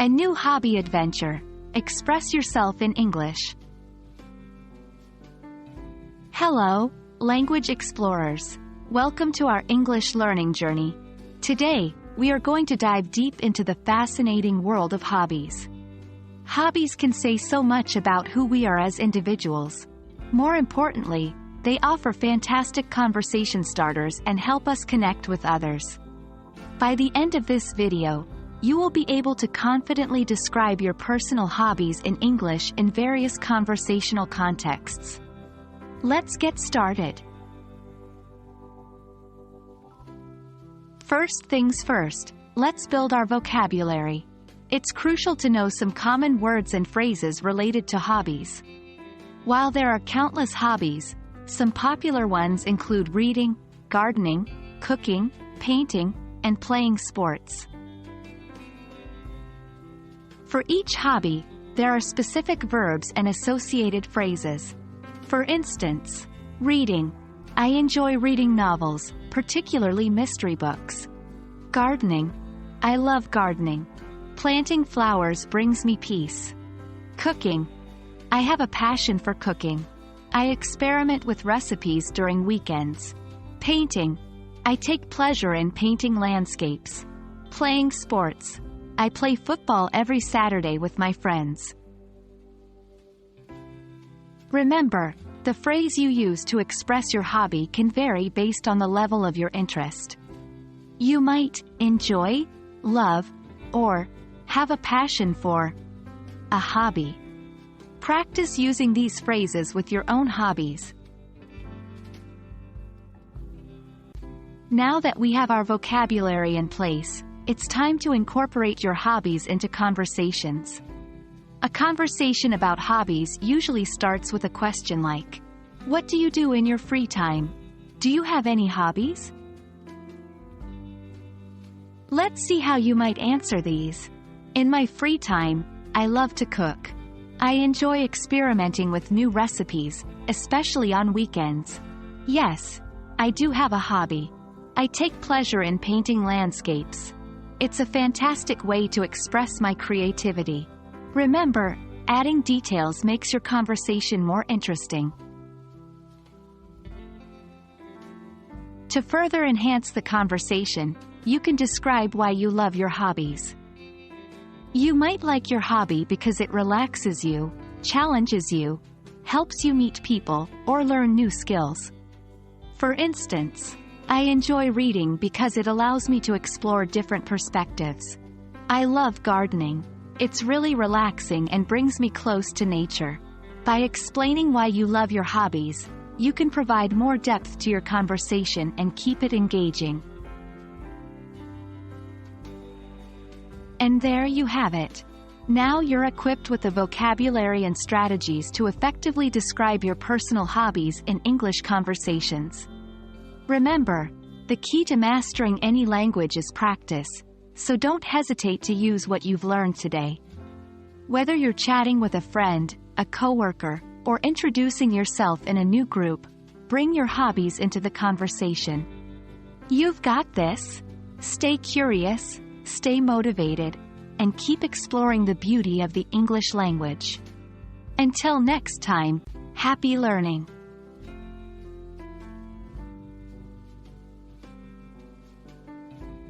A new hobby adventure. Express yourself in English. Hello, language explorers. Welcome to our English learning journey. Today, we are going to dive deep into the fascinating world of hobbies. Hobbies can say so much about who we are as individuals. More importantly, they offer fantastic conversation starters and help us connect with others. By the end of this video, you will be able to confidently describe your personal hobbies in English in various conversational contexts. Let's get started. First things first, let's build our vocabulary. It's crucial to know some common words and phrases related to hobbies. While there are countless hobbies, some popular ones include reading, gardening, cooking, painting, and playing sports. For each hobby, there are specific verbs and associated phrases. For instance, reading. I enjoy reading novels, particularly mystery books. Gardening. I love gardening. Planting flowers brings me peace. Cooking. I have a passion for cooking. I experiment with recipes during weekends. Painting. I take pleasure in painting landscapes. Playing sports. I play football every Saturday with my friends. Remember, the phrase you use to express your hobby can vary based on the level of your interest. You might enjoy, love, or have a passion for a hobby. Practice using these phrases with your own hobbies. Now that we have our vocabulary in place, it's time to incorporate your hobbies into conversations. A conversation about hobbies usually starts with a question like, "What do you do in your free time? Do you have any hobbies?" Let's see how you might answer these. In my free time, I love to cook. I enjoy experimenting with new recipes, especially on weekends. Yes, I do have a hobby. I take pleasure in painting landscapes. It's a fantastic way to express my creativity. Remember, adding details makes your conversation more interesting. To further enhance the conversation, you can describe why you love your hobbies. You might like your hobby because it relaxes you, challenges you, helps you meet people, or learn new skills. For instance, I enjoy reading because it allows me to explore different perspectives. I love gardening. It's really relaxing and brings me close to nature. By explaining why you love your hobbies, you can provide more depth to your conversation and keep it engaging. And there you have it. Now you're equipped with the vocabulary and strategies to effectively describe your personal hobbies in English conversations. Remember, the key to mastering any language is practice, so don't hesitate to use what you've learned today. Whether you're chatting with a friend, a coworker, or introducing yourself in a new group, bring your hobbies into the conversation. You've got this. Stay curious, stay motivated, and keep exploring the beauty of the English language. Until next time, happy learning!